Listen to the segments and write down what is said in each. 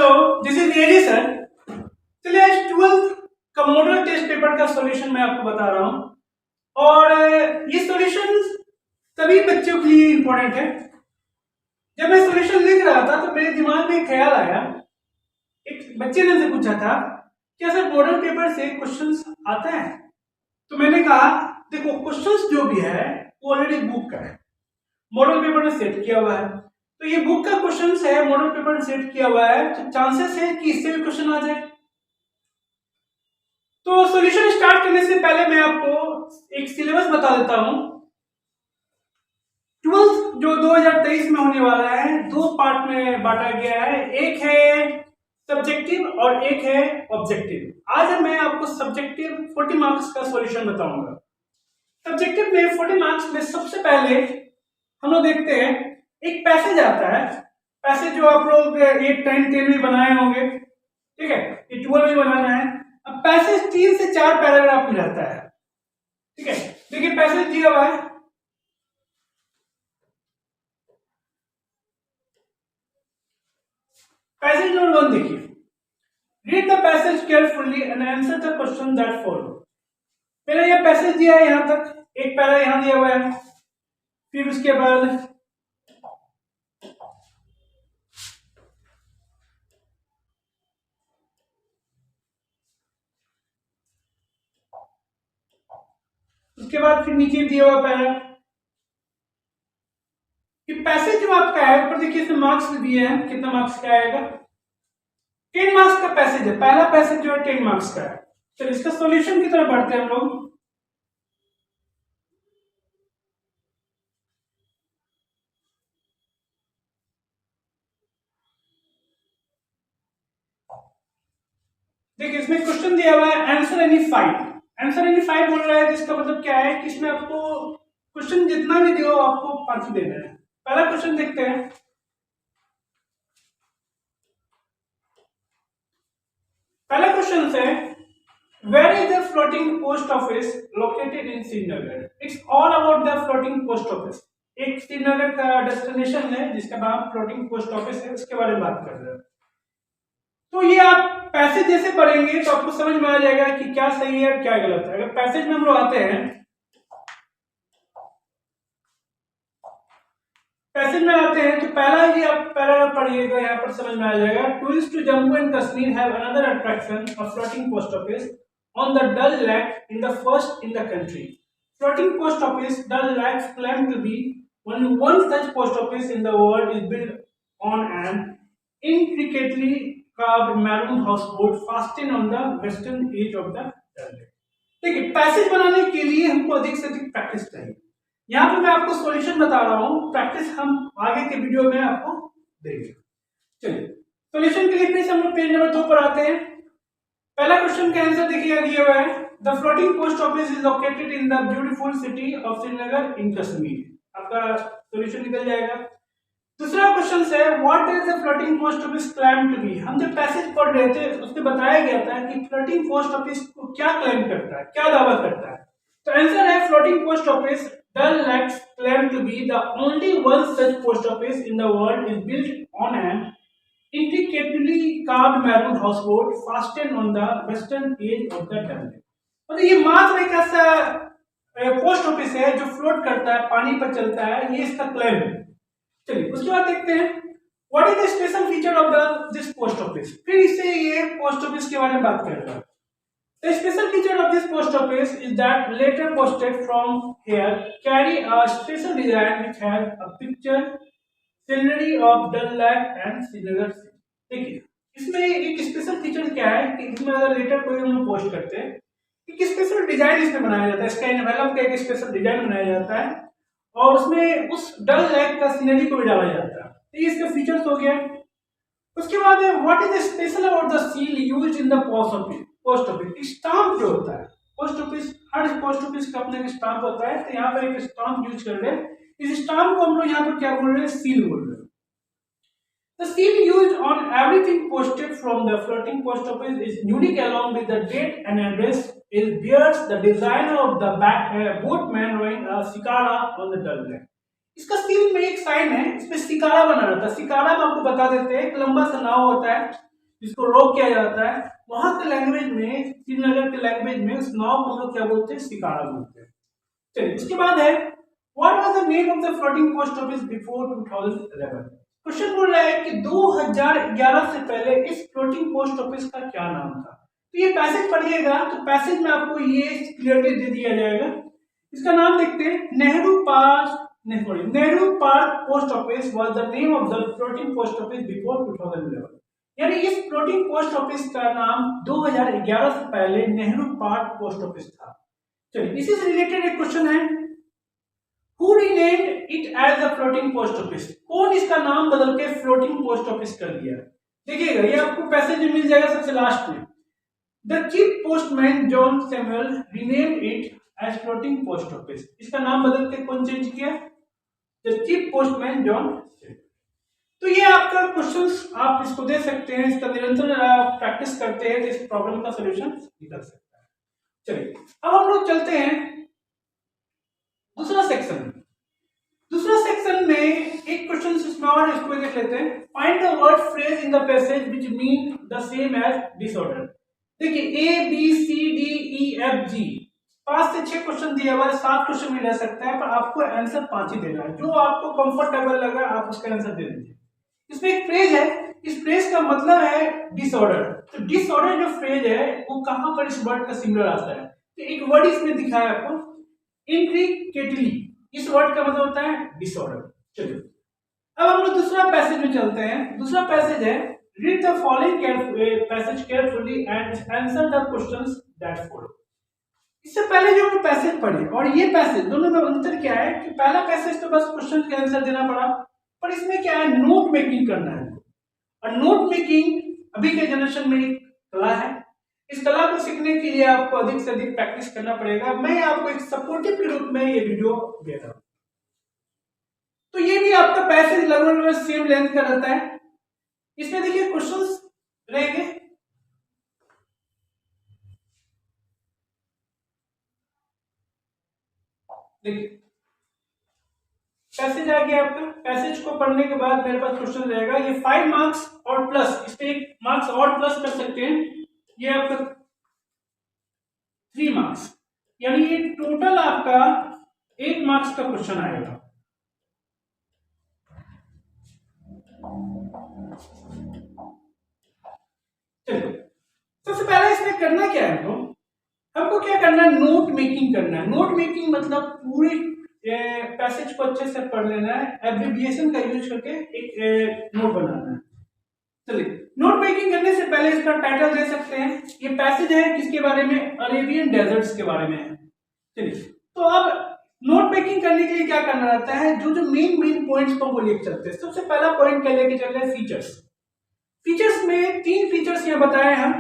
Hello, this is AG sir. चलिए आज 12th का मॉडल टेस्ट पेपर का सॉल्यूशन मैं आपको बता रहा हूं और ये सॉल्यूशन सभी बच्चों के लिए इंपॉर्टेंट है। जब मैं सॉल्यूशन लिख रहा था तो मेरे दिमाग में एक ख्याल आया। एक बच्चे ने मुझसे पूछा था क्या सर मॉडल पेपर से क्वेश्चंस आते हैं? तो मैंने कहा देखो, क्वेश्चंस जो भी है वो ऑलरेडी बुक का है, मॉडल पेपर में सेट किया हुआ है। तो ये बुक का क्वेश्चन है, मॉडल पेपर में सेट किया हुआ है, तो चांसेस है कि इससे भी क्वेश्चन आ जाए। तो सॉल्यूशन स्टार्ट करने से पहले मैं आपको एक सिलेबस बता देता हूं। 12th जो 2023 में होने वाला है, दो पार्ट में बांटा गया है, एक है सब्जेक्टिव और एक है ऑब्जेक्टिव। आज मैं आपको सब्जेक्टिव 40 मार्क्स का सॉल्यूशन बताऊंगा। सब्जेक्टिव में 40 मार्क्स में सबसे पहले हम लोग देखते हैं, एक पैसेज आता है। पैसेज जो आप लोग 8, 9, 10 में बनाए होंगे, ठीक है, ये 12 में बनाना है। अब पैसेज 3 से 4 पैराग्राफ में रहता है, ठीक है। देखिए पैसेज दिया हुआ है, पैसेज नंबर 1 देखिए, read the passage carefully and answer the question that follow. पहले ये पैसेज दिया है, यहां तक एक पैरा यहां दिया हुआ है, फिर उसके बाद फिर नीचे दिया हुआ पैरा। कि पैसेज जो आपका है ऊपर देखिए, इसमें मार्क्स दिए हैं, कितना मार्क्स का आएगा? 10 मार्क्स का पैसेज है, पहला पैसेज जो है 10 मार्क्स का है। चलिए इसका सॉल्यूशन की तरफ बढ़ते हैं हम लोग। देखिए इसमें क्वेश्चन दिया हुआ है, आंसर एनी 5। आंसर एनी 5 बोल रहा है, जिसका मतलब क्या है कि इसमें आपको क्वेश्चन जितना भी दिया हो आपको 5 देना है। पहला क्वेश्चन देखते हैं। पहला क्वेश्चन है, where is the floating post office located in Srinagar? It's all about the floating post office. एक श्रीनगर का डेस्टिनेशन है जिसका नाम फ्लोटिंग पोस्ट ऑफिस है, उसके बारे में बात कर रहे हैं। तो ये आप पैसेज जैसे पढ़ेंगे तो आपको समझ में आ जाएगा कि क्या सही है और क्या गलत है। अगर पैसेज में हम लोग आते हैं, पैसेज में आते हैं तो पहला ही आप पैराग्राफ पढ़िएगा, यहाँ पर समझ में आ जाएगा। Tourist to Jammu and Kashmir have another attraction, a floating post office on the Dal lake in the first in the country. Floating post office Dal lake claimed to be only one such post office in the world is built on an intricately carved maroon houseboat fastened on the western edge of the Dal Lake। देखिए passage बनाने के लिए हमको अधिक से अधिक practice चाहिए। यहाँ पे मैं आपको सॉल्यूशन बता रहा हूँ, प्रैक्टिस हम आगे के वीडियो में आपको देंगे। चलिए सॉल्यूशन के लिए फिर हम लोग पेज नंबर 2 पर आते हैं। पहला क्वेश्चन का आंसर देखिए दिया हुआ है, the floating post office is located in the beautiful city of Srinagar in Kashmir. आपका सॉल्यूशन निकल जाएगा। दूसरा क्वेश्चन है, what is the floating post office claim to be? हम जब पैसेज पढ़ रहे थे उसमें बताया गया था कि फ्लोटिंग पोस्ट ऑफिस को क्या क्लेम करता है, क्या दावा करता है। तो आंसर है, floating post office Dal Lake claimed to be the only one such post office in the world is built on an intricately carved maroon houseboat fastened on the western edge of the Dal Lake। मतलब ये मात्र एक ऐसा post office है जो float करता है, पानी पर चलता है, ये इसका क्लेम है। चलिए उसके बाद देखते हैं, what is the special feature of this post office. फिर इससे ये पोस्ट ऑफिस के बारे में बात कर रहा है। The special feature of this post office is that letter posted from here carry a special design which has a picture scenery of Dal Lake and Srinagar City। देखिए इसमें एक स्पेशल फीचर क्या है कि इसमें अगर लेटर कोई हम लोग पोस्ट करते हैं, एक स्पेशल डिजाइन इसमें बनाया जाता है, इसका एनवेलप का एक स्पेशल डिजाइन बनाया जाता है और उसमें उस डल लेक का सीनरी को भी डाला जाता है। तो ये इसका फीचर्स हो गया। उसके बाद what is the special about the seal used in the post office. Stamp जो होता है पोस्ट ऑफिस, हर पोस्ट ऑफिस का अपना एक स्टाम्प होता है, तो यहाँ पर एक स्टाम्प यूज कर रहे हैं। इस स्टाम्प को हम लोग यहाँ पर क्या बोल रहे हैं, सील बोल रहे हैं। The seal used on everything posted from the floating post office is unique along with the date and address. It bears the design of the boatman rowing a shikara on the Dal Lake। इसका seal में एक sign है, इसमें शिकारा बना रहता है। शिकारा में आपको बता देते हैं, एक लंबा सा नाव होता है जिसको रो किया जाता है, वहां के लैंग्वेज में, श्रीनगर के लैंग्वेज में उस नाव को हम लोग क्या बोलते हैं, शिकारा बोलते हैं। चलिए उसके बाद है what was the name of the floating post office before 2011। Question बोल रहा है कि 2011 से पहले इस फ्लोटिंग पोस्ट ऑफिस का क्या नाम था। तो ये पैसेज पढ़िएगा तो पैसेज में आपको ये क्लियरली दे दिया जाएगा। इसका नाम देखते हैं, Nehru park post office was the name of the floating post office before 2011। यानी इस फ्लोटिंग पोस्ट ऑफिस का नाम 2011 से पहले नेहरू पार्क पोस्ट ऑफिस था। चलिए इसी से रिलेटेड एक क्वेश्चन है, who renamed it as the floating post office. कौन इसका नाम बदल के फ्लोटिंग पोस्ट ऑफिस कर दिया। देखिएगा ये आपको पैसेज में मिल जाएगा सबसे लास्ट में। The chief postman John Samuel renamed it as floating post office. इसका नाम बदल के कौन चेंज किया, द चीफ पोस्टमैन जॉन। तो ये आपका क्वेश्चंस आप इसको दे सकते हैं, इसका निरंतर प्रैक्टिस करते हैं तो इस प्रॉब्लम का सॉल्यूशन निकल सकता है। चलिए अब हम लोग चलते हैं दूसरा सेक्शन। दूसरा सेक्शन में एक क्वेश्चन इसमें और इसको देख लेते हैं। Find the word phrase in the passage which mean the same as disorder. देखिए A B C D E F G 5 से 6 क्वेश्चन दिया हुआ है, 7 क्वेश्चन भी ले सकता है, पर आपको आंसर 5 ही देना है। जो आपको कंफर्टेबल लगा आप उसका आंसर दे दीजिए। इसमें एक फ्रेज है, इस फ्रेज का मतलब है डिसऑर्डर। तो डिसऑर्डर जो फ्रेज है वो कहां पर इस वर्ड का सिमिलर आता है, तो एक वर्ड इसमें दिखाया आपको, इंट्रिकेटली। इस वर्ड का मतलब होता है डिसऑर्डर। चलिए अब हम लोग दूसरा पैसेज में चलते हैं। दूसरा पैसेज है, read the following passage carefully and answer the questions that follow. इससे पहले जो हम पैसेज पढ़े और ये पैसेज दोनों में अंतर क्या है कि पहला पैसेज तो बस क्वेश्चन के आंसर देना पड़ा, पर इसमें क्या है, नोट मेकिंग करना है। और नोट मेकिंग अभी के जनरेशन में एक कला है। इस कला को सीखने के लिए आपको अधिक से अधिक प्रैक्टिस करना पड़ेगा। मैं आपको एक सपोर्टिव के रूप में ये वीडियो दे रहा हूं। तो ये भी आपका पैसेज लगभग सेम लेंथ का रहता है। इसमें देखिए क्वेश्चंस रहेंगे, देखिए पैसेज आ गया आपका। पैसेज को पढ़ने के बाद मेरे पास क्वेश्चन रहेगा, ये 5 मार्क्स और प्लस, इस पे 1 मार्क्स और प्लस कर सकते हैं, ये आपका 3 मार्क्स, यानी ये टोटल आपका 8 मार्क्स का क्वेश्चन आएगा। चलो सबसे पहले इसमें करना क्या है, हमको क्या करना है, नोट मेकिंग करना है। नोट मेकिंग मतलब पूरी पैसेज को अच्छे से पढ़ लेना है, एब्रिविएशन का यूज करके एक नोट बनाना है। चलिए नोट मेकिंग करने से पहले इसका टाइटल दे सकते हैं। ये पैसेज है किसके बारे में, अरेबियन डेजर्ट्स के बारे में है। चलिए तो अब नोट मेकिंग करने के लिए क्या करना रहता है, जो जो मेन पॉइंट्स को वो लेके चलते हैं। सबसे पहला पॉइंट क्या लेके चल रहे हैं, फीचर्स। फीचर्स में 3 फीचर्स ये बताए हैं,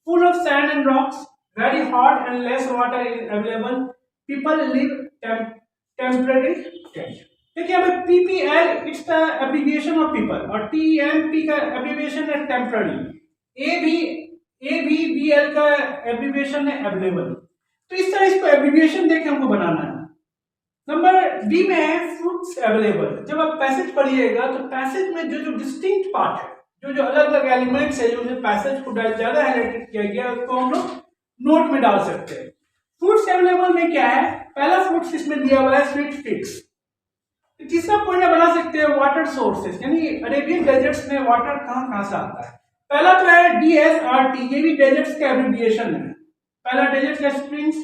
full of sand and rocks, very hot and less water is available, people live temporary tent. देखिए हमें PPL it's the abbreviation of people और TMP का एब्रिविएशन है टेम्पररी, ABBL का एब्रिविएशन है अवेलेबल। तो इस तरह इसको एब्रिविएशन देके हमको बनाना है। नंबर बी में है फ्रूट्स अवेलेबल। जब आप पैसेज पढ़िएगा तो पैसेज में जो जो डिस्टिंक्ट पार्ट है, जो जो अलग अलग एलिमेंट्स है, जो पैसेज को ज्यादा हाईलाइट किया गया, उसको हम लोग नोट में डाल सकते हैं। फ्रूट्स अवेलेबल में क्या है, पहला फ्रूट्स इसमें दिया हुआ है स्वीट फिग्स। तीसरा पॉइंट बना सकते हैं वाटर सोर्सेस, यानी अरेबियन डेजर्ट्स में वाटर कहां कहां से आता है। पहला तो है DSRT, ये भी डेजर्ट्स का एब्रिविएशन है। पहला desert springs,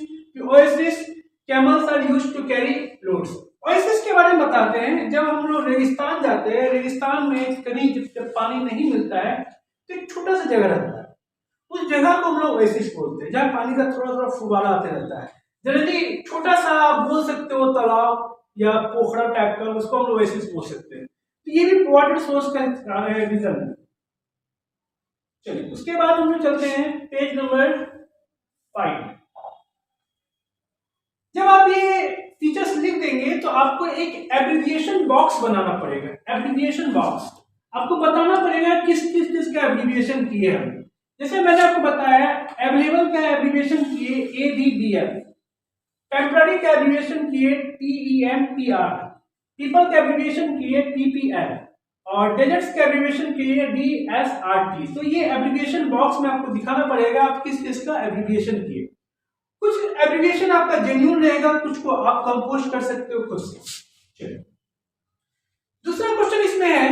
oasis, camels are used to carry loads. Oasis के बारे में बताते हैं, जब हम लोग रेगिस्तान जाते हैं, रेगिस्तान में कहीं जब पानी नहीं मिलता है तो एक छोटा सा जगह रहता है, उस जगह को हम लोग ओएसिस बोलते हैं, जहाँ पानी का थोड़ा थोड़ा फुवारा आते रहता है। जनरली छोटा सा आप बोल सकते हो तालाब या पोखरा टाइप का, उसको हम लोग ओएसिस बोल सकते हैं। तो ये भी वाटर सोर्स का रीजन है। चलिए उसके बाद हम लोग चलते हैं पेज नंबर 5। जब आप ये फीचर्स लिख देंगे तो आपको एक एब्रिविएशन बॉक्स बनाना पड़ेगा। एब्रिविएशन बॉक्स आपको बताना पड़ेगा किस किस चीज का एब्रिविएशन किए हम। जैसे मैंने आपको बताया अवेलेबल का एब्रिविएशन किए ABBL, टेम्पररी का एब्रिविएशन किए TEMPR, पीपल का एब्रिविएशन किए PPL और डेजर्ट्स के एब्रीविएशन के लिए DSRT। तो ये एब्रीविएशन बॉक्स में आपको दिखाना पड़ेगा आप किस चीज का एब्रीविएशन किए। कुछ एब्रीविएशन आपका जेन्युइन रहेगा, कुछ को आप कंपोज कर सकते हो खुद से। चलिए दूसरा क्वेश्चन इसमें है,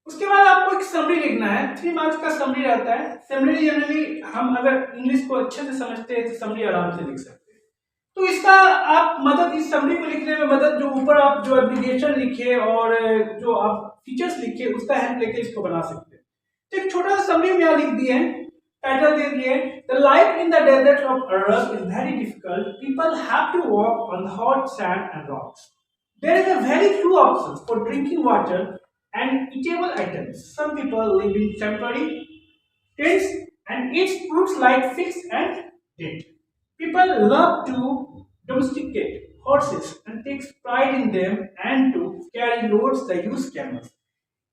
उसके बाद आपको एक समरी लिखना है। 3 मार्क्स का समरी रहता है। समरी जनरली हम अगर इंग्लिश को अच्छे से समझते हैं तो समरी आराम से लिख सकते हैं। तो इसका आप मदद, इस समरी को लिखने में मदद, जो ऊपर आप जो एब्रीविएशन लिखे और जो आप फीचर्स लिखे उसका हेल्प लेके इसको बना सकते हैं। तो एक छोटा सा समरी में यहाँ लिख दिए हैं, टाइटल दे दिए, the life in the desert of Arab is very difficult, people have to walk on hot sand and rocks, there is a very few options for drinking water and eatable items. Some people live in temporary tents and eat fruits like figs and date. People love to domesticate horses and takes pride in them, and to carry loads they use camels.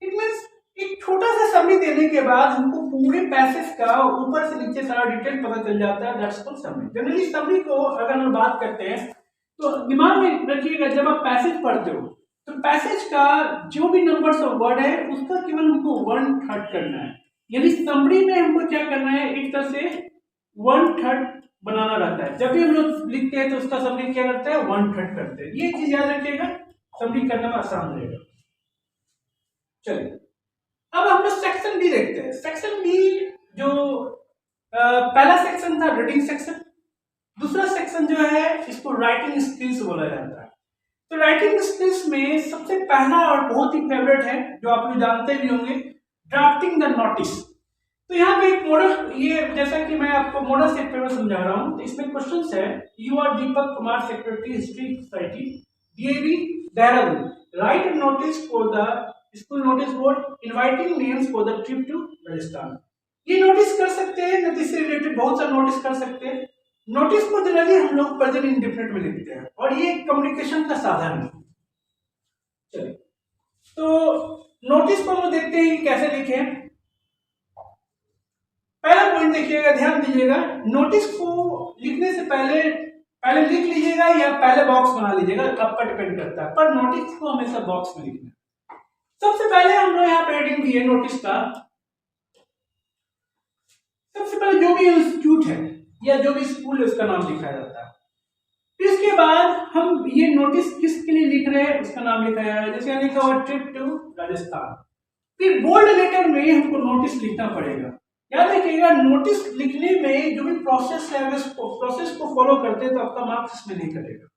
It means एक छोटा सा summary देने के बाद हमको पूरे passage का ऊपर से नीचे सारा डिटेल पता चल जाता है। That's called summary. Generally summary को अगर हम बात करते हैं तो दिमाग में रखिएगा, जब आप पैसेज पढ़ते हो तो पैसेज का जो भी नंबर्स ऑफ वर्ड है उसका केवल हमको 1/3 करना है। यानी समरी में हमको क्या करना है, एक तरह से 1/3 बनाना रहता है। जब भी हम लोग लिखते हैं तो उसका समरी क्या करते हैं, 1/3 करते हैं। ये चीज याद रखिएगा, समरी करना में आसान रहेगा। चलिए अब हम लोग सेक्शन बी देखते हैं। सेक्शन बी जो पहला सेक्शन था रीडिंग सेक्शन, दूसरा सेक्शन जो है इसको राइटिंग स्किल्स बोला जाता है। तो राइटिंग स्किल्स में सबसे पहला और बहुत ही फेवरेट है, जो आप लोग जानते भी होंगे, ड्राफ्टिंग द नोटिस। तो यहाँ पे एक मॉडल, ये जैसा कि मैं आपको मॉडल सेट पेपर समझा रहा हूँ, तो इसमें क्वेश्चंस है, you are Deepak Kumar, secretary history society DAV Dehradun, right a notice for the school notice board inviting names for the trip to Rajasthan. ये नोटिस कर सकते हैं, नोटिस से रिलेटेड बहुत सारे नोटिस कर सकते हैं। नोटिस को जनरली हम लोग प्रेजेंट इंडेफिनिट में लिखते हैं और ये कम्युनिकेशन का साधन है। चलिए तो नोटिस को हम देखते हैं कैसे लिखें। पहला पॉइंट देखिएगा, ध्यान दीजिएगा, नोटिस को लिखने से पहले लिख लीजिएगा या पहले बॉक्स बना लीजिएगा, आप पर डिपेंड करता है, पर नोटिस को हमेशा बॉक्स में लिखना है। सबसे पहले हम लोग यहाँ पे हेडिंग दी है नोटिस का। सबसे पहले जो भी इंस्टीट्यूट है या जो भी स्कूल है उसका नाम लिखा जाता है। फिर इसके बाद हम ये नोटिस किसके लिए लिख रहे हैं उसका नाम लिखा जा रहा है। जैसे यहाँ लिखा हुआ ट्रिप टू राजस्थान, फिर बोल्ड लेटर में हमको नोटिस लिखना पड़ेगा। याद रखिएगा, नोटिस लिखने में जो भी प्रोसेस है, अगर प्रोसेस को फॉलो करते हैं तो आपका मार्क्स इसमें नहीं कटेगा।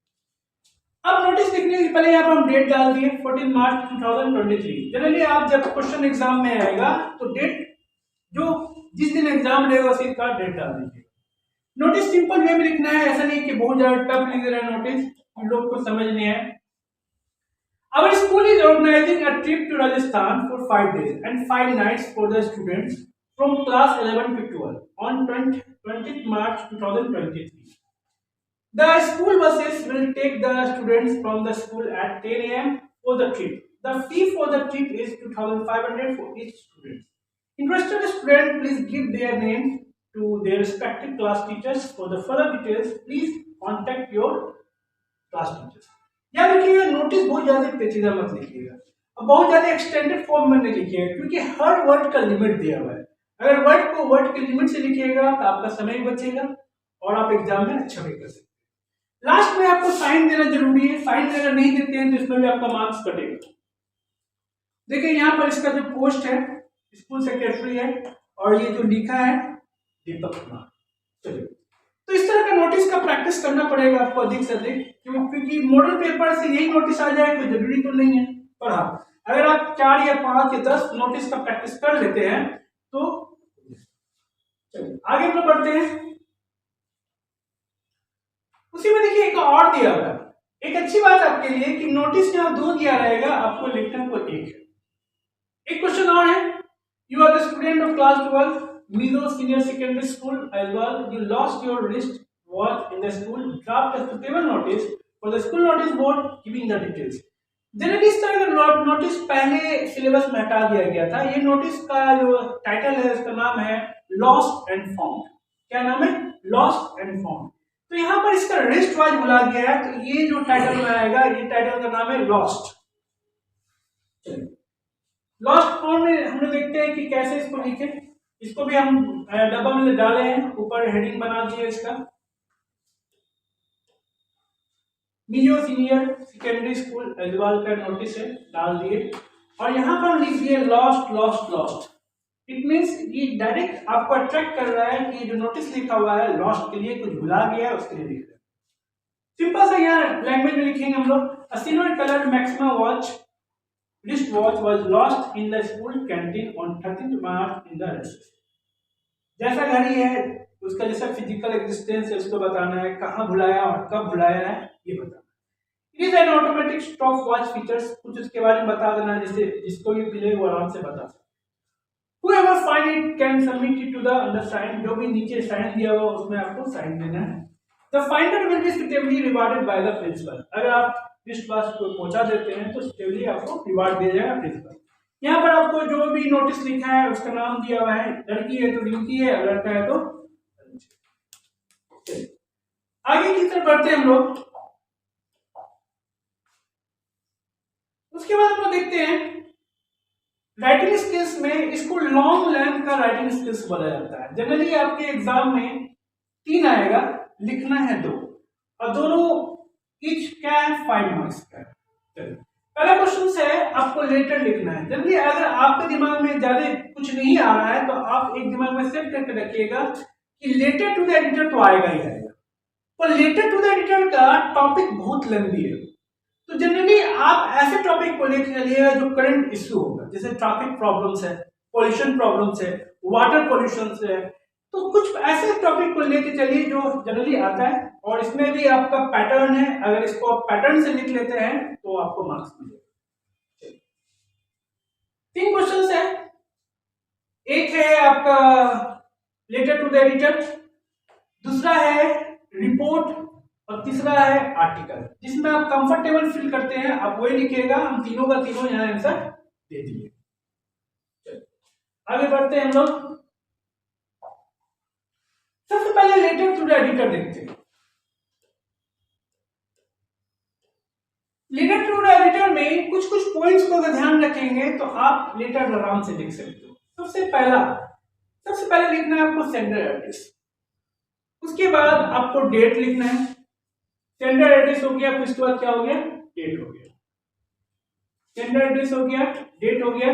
अब नोटिस लिखने से पहले यहाँ पर हम डेट डाल दिए 14 मार्च 2023। जनरली आप जब क्वेश्चन एग्जाम में आएगा तो डेट जो जिस दिन एग्जाम रहेगा उसी का डेट डाल दीजिए। नोटिस सिंपल वे में लिखना है, ऐसा नहीं कि बहुत ज्यादा टफ लिख रहे हैं नोटिस, हम लोग को समझ नहीं है। Our school is organizing a trip to Rajasthan for 5 days and 5 nights for the students from class 11 to 12 on 20th March 2023. The school buses will take the students from the school at 10 a.m. for the trip. The fee for the trip is 2,500 for each student. Interested students, please give their names to their respective class teachers. For the further details, please contact your class teachers. याद रखिएगा, notice बहुत ज्यादा पेचीदा मत लिखिएगा और बहुत ज्यादा एक्सटेंडेड फॉर्म में नहीं लिखिएगा, क्योंकि हर वर्ड का लिमिट दिया हुआ है। अगर वर्ड को वर्ड के लिमिट से लिखिएगा तो आपका समय बचेगा और आप एग्जाम में अच्छा भी कर सकते हैं। लास्ट में आपको साइन देना जरूरी है, साइन अगर नहीं देते हैं तो इसमें भी आपका मार्क्स कटेगा। देखिए यहाँ पर इसका जो पोस्ट है स्कूल सेक्रेटरी है और ये जो लिखा है दीपक कुमार। चलिए तो इस तरह का नोटिस का प्रैक्टिस करना पड़ेगा आपको अधिक से अधिक, क्योंकि मॉडल पेपर से यही नोटिस आ जाए कोई जरूरी तो नहीं है, पर हाँ अगर आप 4 या 5 या 10 नोटिस का प्रैक्टिस कर लेते हैं तो चलिए आगे हम लोग बढ़ते हैं। उसी में देखिए एक और दिया हुआ है, एक अच्छी बात आपके लिए कि नोटिस यहाँ 2 दिया रहेगा, आपको लिखना को 1 है। एक क्वेश्चन और है, you are the student of class 12 Mizo Senior Secondary School as well. You lost your wrist watch in the school. Draft a suitable notice for the school notice board giving the details. Generally इस तरह का notice पहले syllabus में हटा दिया गया था। ये नोटिस का जो टाइटल है उसका नाम है लॉस्ट एंड फाउंड। क्या नाम है? Lost and found. तो यहाँ पर इसका रिस्ट वाइज बोला गया है, तो ये जो टाइटल में आएगा, ये टाइटल का नाम है लॉस्ट। लॉस्ट फॉर्म में हम लोग देखते हैं कि कैसे इसको लिखे। इसको भी हम डब्बा में डाले हैं, ऊपर हेडिंग बना दिए इसका, Mizo senior secondary school Aizawl का नोटिस है, डाल दिए। और यहाँ पर लिख दिए lost lost lost. It means ये डायरेक्ट आपको अट्रैक्ट कर रहा है कि जो नोटिस लिखा हुआ है लॉस्ट के लिए, कुछ भुला गया है उसके लिए लिख रहे हैं। सिंपल सा यहाँ लैंग्वेज में लिखेंगे हम लोग, अ silver colour maxima watch wrist watch was lost in the school canteen on 13 March in the rest. जैसा घड़ी है उसका जैसा फिजिकल एग्जिस्टेंस है उसको बताना है, कहाँ भुलाया और कब भुलाया है ये बताना। It is an automatic stop watch features, कुछ उसके बारे में बता देना जिससे जिसको भी मिले वो आराम से बता सके। Whoever find it can submit it to the undersigned, जो भी नीचे साइन दिया हुआ उसमें आपको साइन देना है। The finder will be suitably rewarded by the principal। अगर आप लिस्ट पास को पहुंचा देते हैं तो suitably आपको रिवार्ड दिया जाएगा प्रिंसिपल। यहाँ पर आपको जो भी नोटिस लिखा है उसका नाम दिया हुआ है, लड़की है तो रिंकी है, लड़का है तो आगे की तरफ बढ़ते हैं हम लोग। उसके बाद हम लोग देखते हैं राइटिंग स्किल्स में, इसको लॉन्ग लेंथ का राइटिंग स्किल्स बोला जाता है। जनरली आपके एग्जाम में 3 आएगा, लिखना है 2, और दोनों ईच क्या है 5 मार्क्स का। पहला क्वेश्चन है आपको लेटर लिखना है। जनरली अगर आपके दिमाग में ज्यादा कुछ नहीं आ रहा है तो आप एक दिमाग में सेट करके रखिएगा कि लेटर टू द एडिटर तो आएगा ही आएगा, पर लेटर टू द एडिटर का टॉपिक बहुत लंबी है। तो जनरली आप ऐसे टॉपिक को लेकर चलिएगा जो करंट इश्यू होगा, जैसे ट्रैफिक प्रॉब्लम्स है, पॉल्यूशन प्रॉब्लम्स है, वाटर पॉल्यूशन है। तो कुछ ऐसे टॉपिक को लेकर चलिए जो जनरली आता है, और इसमें भी आपका पैटर्न है, अगर इसको आप पैटर्न से लिख लेते हैं तो आपको मार्क्स मिलेगा। 3 क्वेश्चन है, एक है आपका लेटर टू द एडिटर, दूसरा है रिपोर्ट, और तीसरा है आर्टिकल। जिसमें आप कंफर्टेबल फील करते हैं आप वही लिखिएगा। हम तीनों का तीनों यहाँ आंसर दे दिए। आगे बढ़ते हैं हम लोग। सबसे पहले लेटर टू द एडिटर देखते हैं। लेटर टू द एडिटर में कुछ कुछ पॉइंट्स को अगर ध्यान रखेंगे तो आप लेटर आराम से लिख सकते हो। सबसे पहले लिखना है आपको सेंडर एड्रेस, उसके बाद आपको डेट लिखना है। सेंडर एड्रेस हो गया, फिर उसके बाद क्या हो गया, डेट हो गया। सेंडर एड्रेस हो गया, डेट हो गया।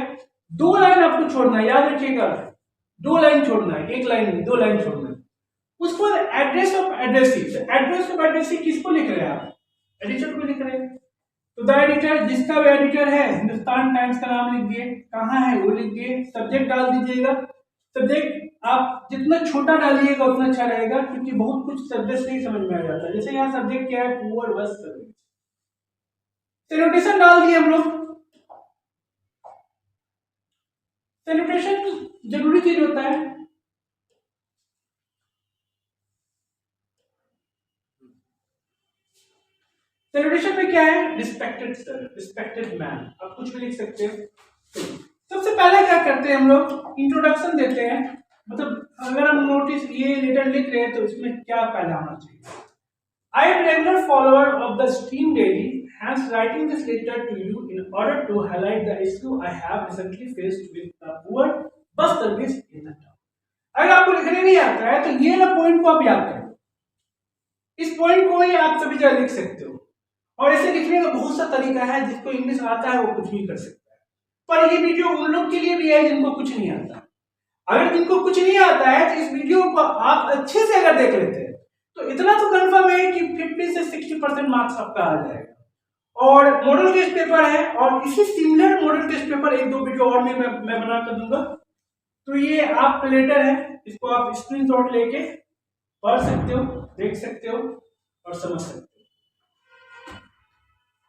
2 लाइन आपको छोड़ना है, याद रखिएगा 2 लाइन छोड़ना है, 1 लाइन नहीं, 2 लाइन छोड़ना है। उसके बाद address of addressing, address of addressing किसको लिख रहे हैं आप, एडिटर को लिख रहे हैं। तो द एडिटर, जिसका भी एडिटर है, हिंदुस्तान टाइम्स का नाम लिख दिए, कहाँ है वो लिख दिए, सब्जेक्ट डाल दीजिएगा। सब्जेक्ट आप जितना छोटा डालिएगा उतना अच्छा रहेगा, क्योंकि बहुत कुछ सब्जेक्ट नहीं समझ में आ जाता है। जैसे यहाँ सब्जेक्ट क्या है, पुअर बस सर्विस। सैल्यूटेशन डाल दिए हम लोग। सैल्यूटेशन जरूरी चीज होता है। सैल्यूटेशन में क्या है, रिस्पेक्टेड सर, रिस्पेक्टेड मैन, आप कुछ भी लिख सकते हो। सबसे पहले क्या करते हैं हम लोग, इंट्रोडक्शन देते हैं। मतलब अगर हम नोटिस ये लेटर लिख रहे हैं तो इसमें क्या पहला होना चाहिए, I am regular follower of the stream daily, hence writing this letter to you in order to highlight the issue I have recently faced with the poor bus service in the town। अगर आपको लिखने नहीं आता है तो ये ना point को आप याद करो, इस पॉइंट को ही आप सभी जगह लिख सकते हो। और ऐसे लिखने का बहुत सा तरीका है, जिसको इंग्लिश आता है वो कुछ भी कर सकता है। पर ये वीडियो उन लोग के लिए भी है जिनको कुछ नहीं आता। अगर जिनको कुछ नहीं आता है तो इस वीडियो को आप अच्छे से अगर देख लेते हैं तो इतना तो कंफर्म है कि 50 से 60% मार्क्स आपका आ जाएगा। और मॉडल टेस्ट पेपर है, और इसी similar model test paper 1-2 video और में मैं बना कर दूंगा। तो ये आपका लेटर है, इसको आप स्क्रीनशॉट लेके पढ़ सकते हो, देख सकते हो और समझ सकते हो।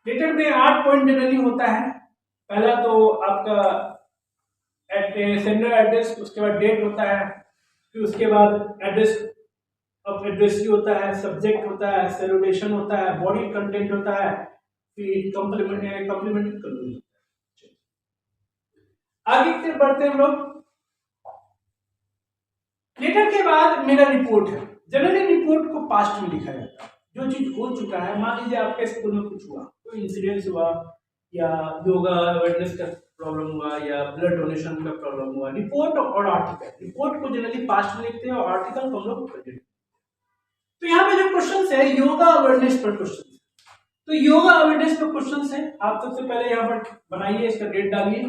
लेटर में 8 पॉइंट जनरली होता है। पहला तो आपका सेंडर एड्रेस, उसके बाद डेट होता है, फिर उसके बाद एड्रेस ऑफ एड्रेसी होता है, सब्जेक्ट होता है, सैल्यूटेशन होता है, बॉडी कंटेंट होता है, फिर कॉम्प्लीमेंट्री कर दूंगा। आगे की बढ़ते हम लोग। लेटर के बाद मेरा रिपोर्ट है। जनरली रिपोर्ट को पास्ट में लिखा जाता है, जो चीज हो चुका है। मान लीजिए आपके स्कूल में कुछ हुआ, कोई इंसिडेंस हुआ, या योगा अवेयरनेस का प्रॉब्लम हुआ, या ब्लड डोनेशन का प्रॉब्लम हुआ। रिपोर्ट और आर्टिकल, रिपोर्ट को जनरली पास्ट में लिखते हैं और आर्टिकल को हम लोग प्रेजेंट। तो यहाँ पे जो क्वेश्चन है योगा अवेयरनेस पर क्वेश्चन, तो योगा अवेयरनेस पर क्वेश्चन है। आप सबसे पहले यहाँ पर बनाइए, इसका डेट डालिए,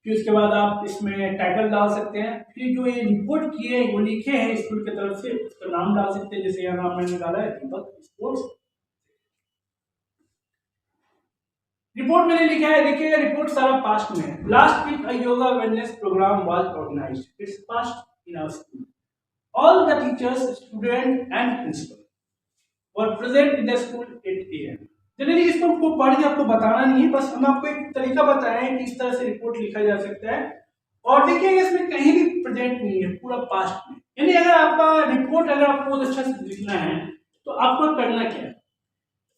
फिर उसके बाद आप इसमें टाइटल डाल सकते हैं, फिर जो ये रिपोर्ट किए वो लिखे हैं स्कूल की तरफ से उसका नाम डाल सकते हैं, जैसे यहाँ नाम मैंने डाला है दीपक स्पोर्ट्स। रिपोर्ट मैंने लिखा है, देखिए रिपोर्ट सारा पास्ट में है। Last week a yoga awareness programme was organised, it's past in our school, all the teachers, student and principal were present in the school 8 AM। Generally इसको आपको पढ़ के आपको बताना नहीं है, बस हम आपको एक तरीका बताएं कि इस तरह से रिपोर्ट लिखा जा सकता है। और देखिए इसमें कहीं भी प्रेजेंट नहीं है, पूरा पास्ट में। यानी अगर आपका रिपोर्ट अगर आपको बहुत अच्छा से लिखना है तो आपको करना क्या है,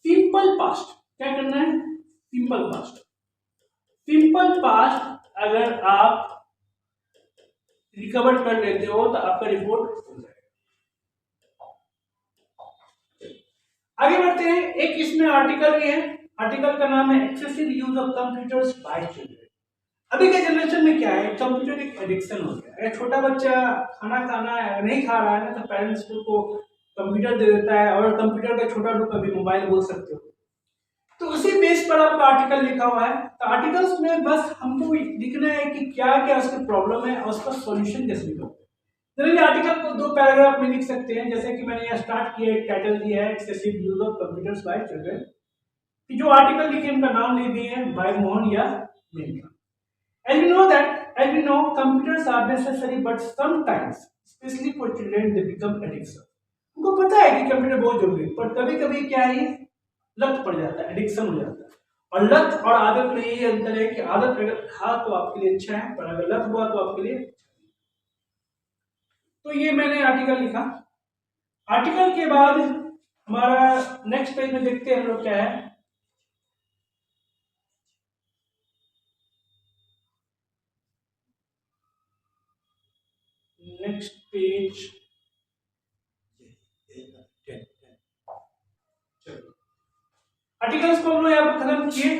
सिंपल पास्ट। क्या करना है, सिंपल पास्ट। सिंपल पास्ट अगर आप रिकवर कर लेते हो तो आपका रिपोर्ट हो जाएगा। आगे बढ़ते हैं, एक इसमें आर्टिकल भी है। आर्टिकल का नाम है excessive use of computers bye children. अभी के जनरेशन में क्या है, कंप्यूटर एक एडिक्शन हो गया है। छोटा बच्चा खाना नहीं खा रहा है ना, तो पेरेंट्स को कंप्यूटर दे देता है, और कंप्यूटर का छोटा रूप अभी मोबाइल बोल सकते हो। तो उसी बेस पर आपका आर्टिकल लिखा हुआ है। तो आर्टिकल्स में बस हमको लिखना है कि क्या क्या उसकी प्रॉब्लम है और उसका सॉल्यूशन कैसे निकालना है। जनरली आर्टिकल को 2 पैराग्राफ में लिख सकते हैं, जैसे कि मैंने यहाँ स्टार्ट किया, एक टाइटल दिया है excessive use of computers bye children. जो आर्टिकल लिखे उनका नाम लिख दिए हैं, बाय मोहन या Maneka. As we know, computers are necessary, but sometimes, especially for children, they become addiction. उनको पता है कि कंप्यूटर बहुत जरूरी है, पर कभी कभी क्या है, लत पड़ जाता है, एडिक्शन हो जाता है। और लत और आदत में यही अंतर है कि आदत अगर था तो आपके लिए अच्छा है, पर अगर लत हुआ तो आपके लिए अच्छा नहीं। तो ये मैंने आर्टिकल लिखा। आर्टिकल के बाद हमारा नेक्स्ट पेज में देखते हैं हम लोग क्या है। नेक्स्ट पेज, आर्टिकल्स को हम लोग यहाँ पर खत्म किए।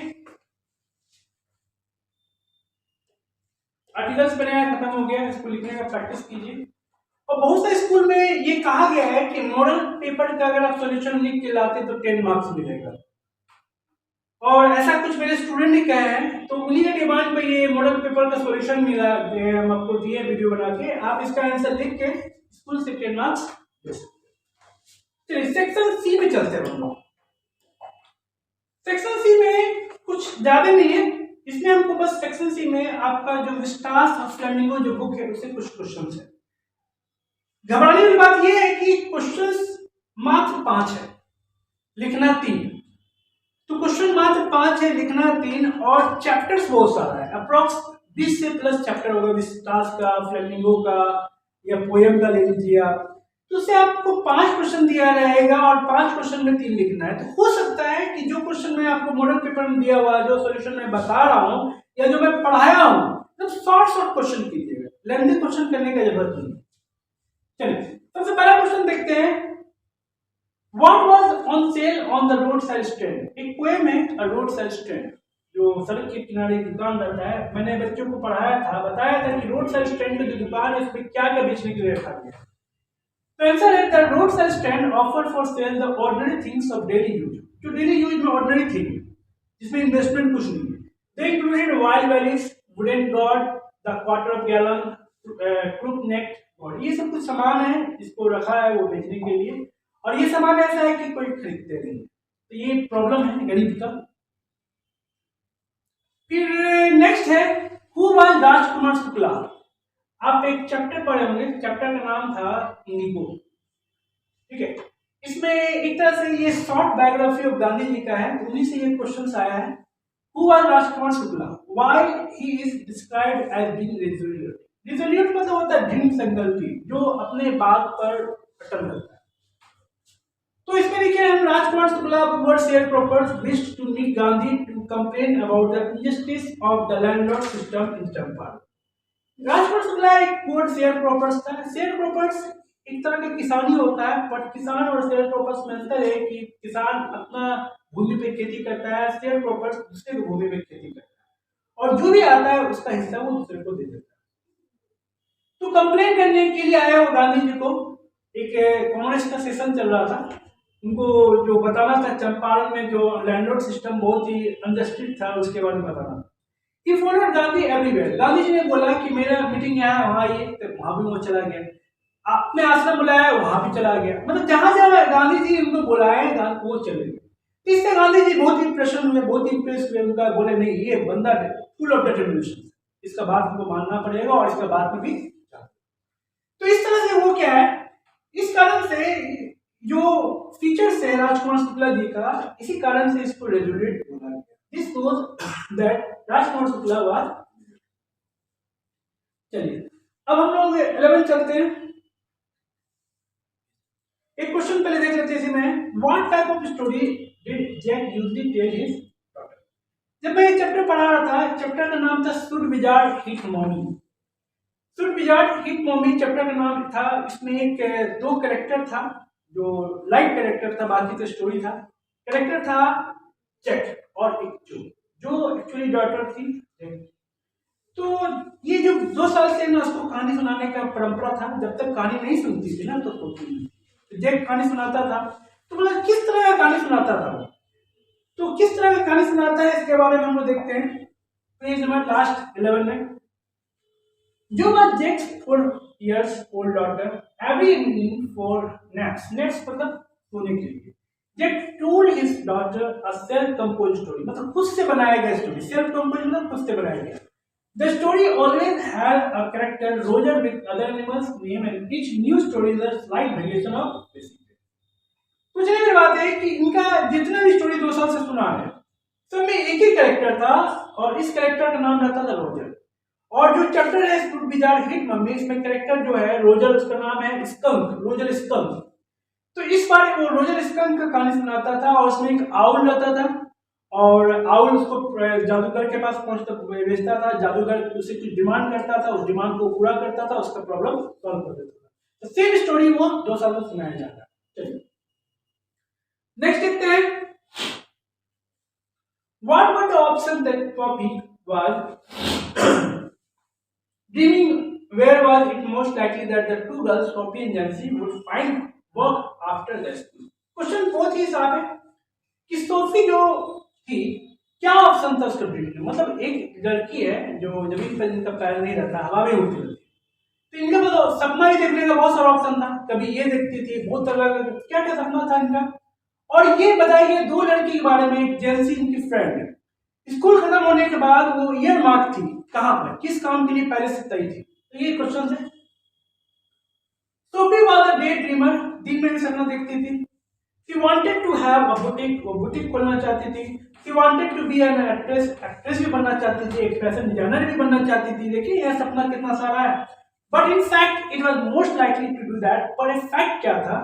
आर्टिकल्स बनाया खत्म हो गया, इसको लिखने का प्रैक्टिस कीजिए। और बहुत सारे स्कूल में ये कहा गया है कि मॉडल पेपर का अगर आप सॉल्यूशन लिख के लाते तो 10 मार्क्स मिलेगा, और ऐसा कुछ मेरे स्टूडेंट ने कहा है। तो उन्हीं के डिमांड पे ये मॉडल पेपर का सॉल्यूशन मिला, हम आपको दिए वीडियो बना के, आप इसका आंसर लिख के स्कूल से 10 मार्क्स दे सकते हैं। सेक्शन सी में चलते हैं हम लोग। सेक्शन सी में कुछ ज्यादा नहीं है, इसमें हमको बस सेक्शन सी में आपका जो विस्टास ऑफ फ्लेमिंगो जो बुक है उससे कुछ क्वेश्चंस है। घबराने वाली बात यह है कि क्वेश्चंस मात्र 5 है, लिखना 3। तो क्वेश्चन मात्र 5 है, लिखना 3, और चैप्टर्स बहुत सारा है, अप्रोक्स 20 से प्लस चैप्टर होगा, विस्टास का, फ्लेमिंगो का, या पोएम का ले लीजिए आप। तो उससे आपको 5 क्वेश्चन दिया रहेगा और 5 क्वेश्चन में 3 लिखना है। तो हो सकता है कि जो क्वेश्चन मैं आपको मॉडल पेपर में दिया हुआ, जो सॉल्यूशन मैं बता रहा हूँ या जो मैं पढ़ाया हूँ, तो शॉर्ट क्वेश्चन कीजिएगा, लेंथी क्वेश्चन करने की जरूरत नहीं। चलिए सबसे पहला क्वेश्चन देखते हैं। What was on sale on the roadside stand? एक पोएम है A Roadside Stand, जो सड़क के किनारे दुकान रहता है। मैंने बच्चों को पढ़ाया था, बताया था कि रोड साइड स्टैंड में जो दुकान है उसमें क्या क्या बेचने के लिए रखा गया। तो आंसर है the road side stand offer for sale the ordinary things of daily use. जो डेली यूज में ऑर्डिनरी थिंग, जिसमें इन्वेस्टमेंट कुछ नहीं है। They included wild valleys, wooden god, the quarter of gallon, crook neck god. ये सब कुछ सामान है जिसको रखा है वो बेचने के लिए, और ये सामान ऐसा है कि कोई खरीदते नहीं। तो ये प्रॉब्लम है गरीब का। फिर नेक्स्ट है हु वाज राजकुमार शुक्ला। आप एक चैप्टर पढ़े होंगे, चैप्टर का नाम था इंडिगो, ठीक है। इसमें एक तरह से ये short biography of Gandhi ji का है, उन्हीं से ये क्वेश्चन आया है। Who was Rajkumar Shukla, why he is described as being resolute. Resolute मतलब होता है दृढ़ संकल्पी, जो अपने बात पर अटल रहता है। तो इसमें देखिए हम Rajkumar Shukla poor share croppers wished to meet Gandhi to complain about the injustice of the landlord system in Champaran. Rajkumar Shukla एक पुअर शेयर प्रॉपर्स था। शेयर प्रॉपर्स एक तरह का किसानी होता है, बट किसान और शेयर क्रॉपर्स में अंतर है कि किसान अपना भूमि पे खेती करता है, शेयर क्रॉपर्स दूसरे की भूमि पे खेती करता है, और जो भी आता है उसका हिस्सा वो दूसरे को दे देता है। तो कंप्लेन करने के लिए आया वो गांधी जी को, एक कांग्रेस का सेशन चल रहा था, उनको जो बताना था चंपारण में जो लैंडलॉर्ड सिस्टम बहुत ही अनजस्टिस था उसके बारे में बताना। He followed Gandhi everywhere. Gandhi ji ने बोला कि मेरा मीटिंग यहाँ है, वहाँ ये, तो वहां भी वो चला गया, आपने आश्रम बुलाया वहां भी चला गया, मतलब जहां जहां गांधी जी उनको बुलाए वो चले गए। इससे गांधी जी बहुत ही प्रसन्न हुए, बहुत ही इंप्रेस हुए, उनका बोले नहीं ये बंदा फुल ऑफ डिटर्मिनेशन, इसका बात हमको मानना पड़ेगा और इसका बात में भी। तो इस तरह से वो क्या है, इस कारण से जो फीचर्स है राजकुमार शुक्ला जी का, इसी कारण से इसको रेजुलेट बोला गया। This shows that Rajkumar Shukla was. चलिए अब हम लोग 11 चलते हैं। एक क्वेश्चन पहले देख लेते हैं इसमें, what type of story did Jack usually tell his daughter. जब मैं ये चैप्टर पढ़ा रहा था, चैप्टर का नाम था should wizard hit mommy. Should wizard hit mommy chapter का नाम था। इसमें एक दो कैरेक्टर था जो लाइव कैरेक्टर था, बाकी तो स्टोरी था। कैरेक्टर था जैक और एक जो एक्चुअली डॉटर थी। तो ये जो 2 साल से ना उसको कहानी सुनाने का परंपरा था, जब तक कहानी नहीं सुनती थी ना तो जैक कहानी सुनाता था। तो मतलब किस तरह का कहानी सुनाता था वो, तो किस तरह का कहानी सुनाता है इसके बारे में हम लोग देखते हैं पेज नंबर लास्ट 11 में। जो बात Jacques 4 years old daughter every evening for naps मतलब सोने के लिए, Jack told his daughter a self-composed story, मतलब खुद से बनाया गया स्टोरी। self-composed मतलब खुद से बनाया गया। The story always had a character Roger with other animals name and each new story is a slight variation of basic। कुछ नहीं बात है कि इनका जितना भी स्टोरी 2 साल से सुना है सब में एक ही कैरेक्टर था और इस कैरेक्टर का नाम रहता था रोजर। और जो चैप्टर है शुड विजार्ड हिट मम्मी, इसमें कैरेक्टर जो है रोजर, उसका नाम है स्कंक, रोजर स्कंक। तो इस बार वो रोजर स्कंक का कहानी सुनाता था और उसमें एक आउल रहता था और आउल उसको जादूगर के पास भेजता था, जादूगर उसे कुछ डिमांड करता था, उस डिमांड को पूरा करता था, उसका प्रॉब्लम सॉल्व कर देता था। तो सेम स्टोरी वो 2 साल में सुनाया जाता है। चलिए नेक्स्ट देखते हैं, what were the option that Poppy was dreaming, where was it most likely that the two girls Poppy and Jancy would find work after the school। Question बहुत ही साफ है कि सोफी जो थी क्या ऑप्शन था उसका ड्रीम में, मतलब एक लड़की है जो जमीन पर जिनका पैर नहीं रहता, हवा में उड़ती रहती, तो इनका मतलब सपना भी देखने का बहुत सारा ऑप्शन था। कभी ये देखती थी, बहुत तरह का क्या क्या सपना था इनका। और ये बताइए 2 लड़की के बारे में, जेंसी इनकी फ्रेंड, स्कूल खत्म होने के बाद वो ईयर मार्क थी कहां पर, किस काम के लिए पहले से तय थी, तो ये क्वेश्चन है। Sophie was a day dreamer, दिन में भी सपना देखती थी। She wanted to have a boutique, वो बुटीक खोलना चाहती थी। She wanted to be an actress, actress भी बनना चाहती थी, एक फैशन डिजाइनर भी बनना चाहती थी। देखिए यह सपना कितना सारा है, but in fact it was most likely to do that. पर एक फैक्ट क्या था,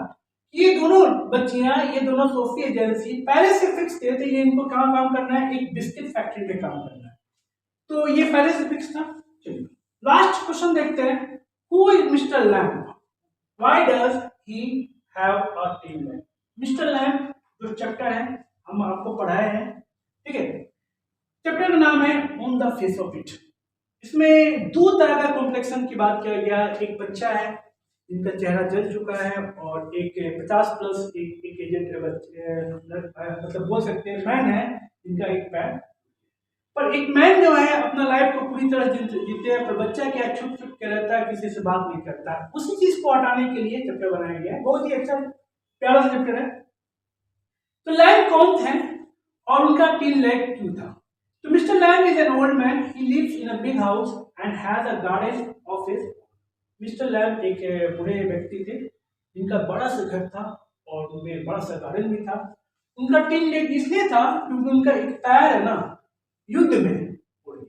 ये दोनों बच्चियां, ये दोनों सोफी एजेंसी पहले से फिक्स थे, तो ये इनको कहाँ काम करना है, एक बिस्किट फैक्ट्री में काम करना है, तो ये पहले से फिक्स था। चलिए लास्ट क्वेश्चन देखते हैं, who is mister lamb, why does he have a tail lamp. Mister lamb जो चैप्टर है हम आपको पढ़ाए हैं, ठीक है, चैप्टर का नाम है on the face of it. इसमें 2 तरह का कॉम्प्लेक्शन की बात किया गया। एक बच्चा है जिनका चेहरा जल चुका है और एक 50+ एक एजेंट मतलब बोल सकते हैं मैन है जिनका एक पैर, पर एक मैन जो है अपना लाइफ को पूरी तरह जीते हैं, पर बच्चा क्या छुप छुप के रहता है, किसी से बात नहीं करता। उसी चीज को हटाने के लिए चैप्टर बनाया गया है, बहुत ही अच्छा प्यारा सा चैप्टर है। तो लैम्ब कौन थे और उनका 3 लेग क्यों था। तो mister Lamb is an old man, he lives in a big house and has a garden of his. Mister Lamb एक बूढ़े व्यक्ति थे जिनका बड़ा सा घर था और उनमें बड़ा सा गार्डन भी था। उनका 3 लेग इसलिए था क्योंकि उनका एक पैर है ना युद्ध में उड़ गया।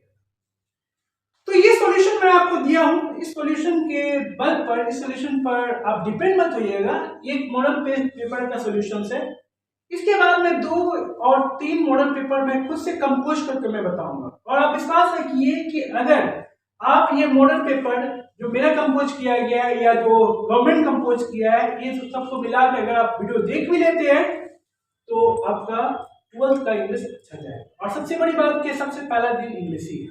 तो ये सॉल्यूशन मैं आपको दिया हूं, इस सॉल्यूशन के बल पर, इस सॉल्यूशन पर आप डिपेंड मत होइएगा, ये मॉडल पेपर का सॉल्यूशन है। इसके बाद में 2 और 3 मॉडल पेपर में खुद से कंपोज करके मैं बताऊंगा, और आप विश्वास रखिए कि अगर आप ये मॉडल पेपर जो मेरा कंपोज किया गया है या जो गवर्नमेंट कंपोज किया है, ये सबको मिला के अगर आप वीडियो देख भी लेते हैं तो आपका 12th का इंग्लिश अच्छा जाएगा। और सबसे बड़ी बात कि सबसे पहला दिन इंग्लिश ही है,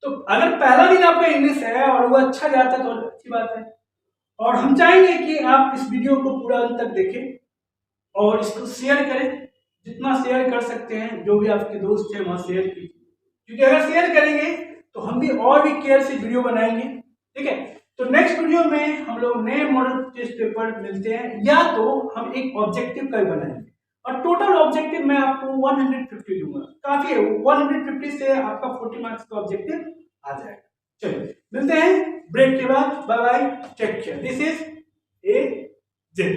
तो अगर पहला दिन आपका इंग्लिश है और वो अच्छा जाता है तो अच्छी बात है। और हम चाहेंगे कि आप इस वीडियो को पूरा अंत तक देखें और इसको शेयर करें, जितना शेयर कर सकते हैं, जो भी आपके दोस्त हैं वहाँ शेयर कीजिए, क्योंकि अगर शेयर करेंगे तो हम भी और भी केयर से वीडियो बनाएंगे। ठीक है, तो नेक्स्ट वीडियो में हम लोग नए मॉडल टेस्ट पेपर मिलते हैं, या तो हम एक ऑब्जेक्टिव का बनाएंगे और टोटल ऑब्जेक्टिव मैं आपको 150 दूंगा, काफी है। 150 से आपका 40 मार्क्स का ऑब्जेक्टिव आ जाएगा। चलिए मिलते हैं ब्रेक के बाद, bye bye, take care, this is A J.